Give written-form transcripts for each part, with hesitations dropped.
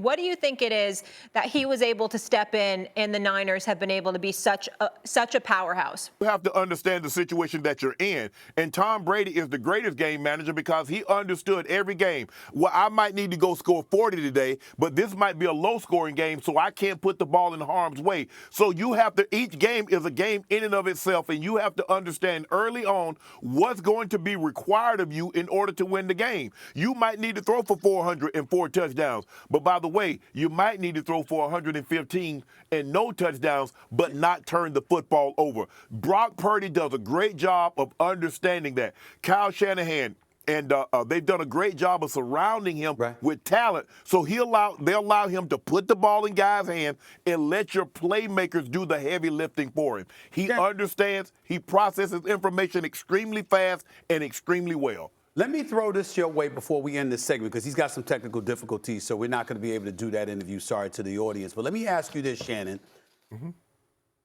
What do you think it is that he was able to step in and the Niners have been able to be such a powerhouse? You have to understand the situation that you're in. And Tom Brady is the greatest game manager because he understood every game. Well, I might need to go score 40 today, but this might be a low-scoring game, so I can't put the ball in harm's way. So you have to, each game is a game in and of itself, and you have to understand early on what's going to be required of you in order to win the game. You might need to throw for 404 touchdowns, but by the way, you might need to throw for 115 and no touchdowns, but not turn the football over. Brock Purdy does a great job of understanding that. Kyle Shanahan, and they've done a great job of surrounding him with talent. So they'll allow him to put the ball in guys' hands and let your playmakers do the heavy lifting for him. He understands, he processes information extremely fast and extremely well. Let me throw this your way before we end this segment because he's got some technical difficulties, so we're not going to be able to do that interview. Sorry to the audience. But let me ask you this, Shannon.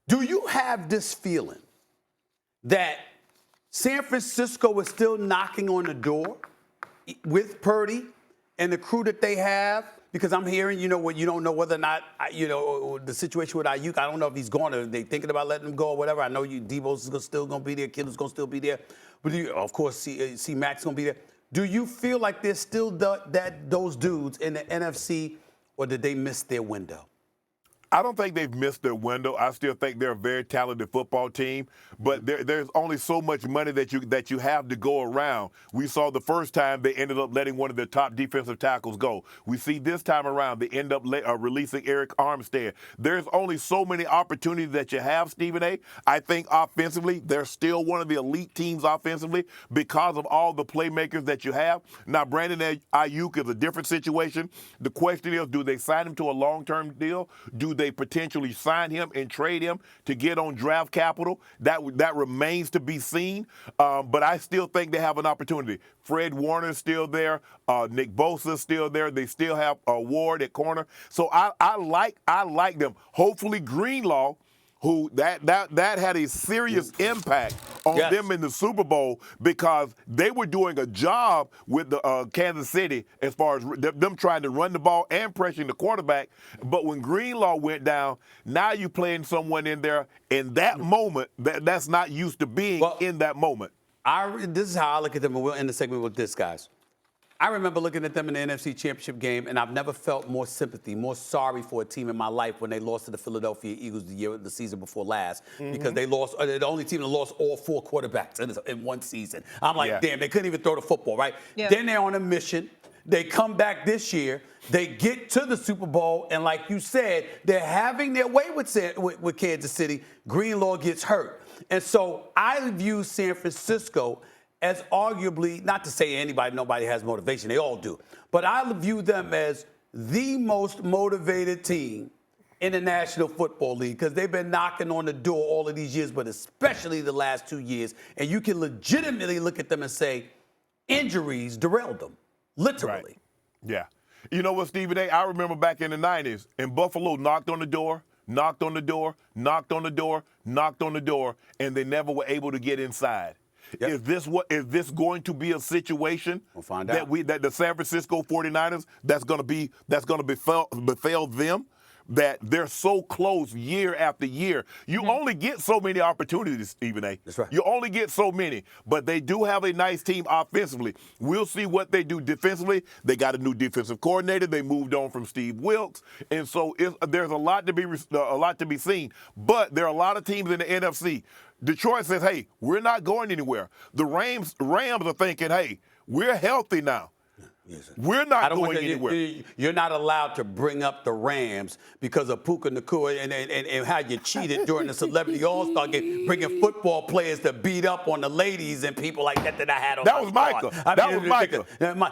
Do you have this feeling that San Francisco is still knocking on the door with Purdy and the crew that they have? Because I'm hearing, you don't know whether or not, the situation with Ayuk, I don't know if he's going or they thinking about letting him go or whatever. I know Debo's still going to be there. Kittle's going to still be there. But of course, see Mac's going to be there. Do you feel like there's still those dudes in the NFC, or did they miss their window? I don't think they've missed their window. I still think they're a very talented football team, but there's only so much money that you have to go around. We saw the first time they ended up letting one of their top defensive tackles go. We see this time around they end up releasing Eric Armstead. There's only so many opportunities that you have, Stephen A. I think offensively, they're still one of the elite teams offensively because of all the playmakers that you have. Now, Brandon Ayuk is a different situation. The question is, do they sign him to a long-term deal? Do they potentially sign him and trade him to get on draft capital? That remains to be seen. But I still think they have an opportunity. Fred Warner's still there. Nick Bosa's still there. They still have Ward at corner. So I like them. Hopefully Greenlaw, who that had a serious impact on them in the Super Bowl because they were doing a job with the Kansas City as far as them trying to run the ball and pressuring the quarterback. But when Greenlaw went down, now you're playing someone in there in that moment that's not used to being in that moment. This is how I look at them, and we'll end the segment with this, guys. I remember looking at them in the NFC Championship game, and I've never felt more sympathy, more sorry for a team in my life when they lost to the Philadelphia Eagles the season before last, because they lost. They're the only team that lost all 4 quarterbacks in one season. I'm like, damn, they couldn't even throw the football, right? Yeah. Then they're on a mission. They come back this year. They get to the Super Bowl, and like you said, they're having their way with Kansas City. Greenlaw gets hurt. And so I view San Francisco as arguably, not to say nobody has motivation, they all do, but I view them as the most motivated team in the National Football League because they've been knocking on the door all of these years, but especially the last 2 years. And you can legitimately look at them and say, injuries derailed them, literally. Right. Yeah. You know what, Stephen A., I remember back in the 90s, and Buffalo knocked on the door, knocked on the door, knocked on the door, knocked on the door, and they never were able to get inside. Yep. Is this going to be a situation that the San Francisco 49ers that's going to befell them? That they're so close year after year. You only get so many opportunities, Stephen A. That's right. You only get so many. But they do have a nice team offensively. We'll see what they do defensively. They got a new defensive coordinator. They moved on from Steve Wilkes. And so there's a lot to be seen. But there are a lot of teams in the NFC. Detroit says, hey, we're not going anywhere. The Rams are thinking, hey, we're healthy now. We're not going anywhere. You're not allowed to bring up the Rams because of Puka Nacua and how you cheated during the Celebrity All-Star game, bringing football players to beat up on the ladies and people like that I had on That was Micah.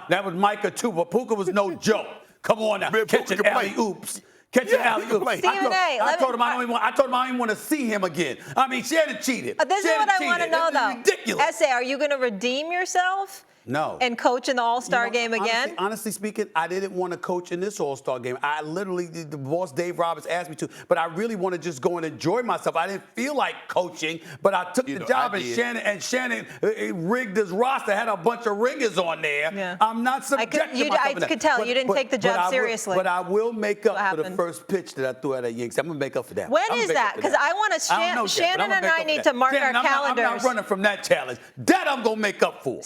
That was Micah, too, but Puka was no joke. Come on now. Catching alley-oops. Catching alley-oops. I told him I don't even want to see him again. I mean, Shannon cheated. This is what I want to know, though. Ridiculous. Essay, are you going to redeem yourself No. and coach in the All-Star game again? Honestly speaking, I didn't want to coach in this All-Star game. I literally, the boss Dave Roberts asked me to, but I really want to just go and enjoy myself. I didn't feel like coaching, but I took the job, and Shannon rigged his roster, had a bunch of ringers on there. Yeah. I'm not subjecting myself I to that. could tell you didn't take the job seriously. But I will make up for the happened? first pitch that I threw at Yankees. I'm going to make up for that. When is that? Because I want to, Shannon and I need to mark our calendars. I'm not running from that challenge. That I'm going to make up for.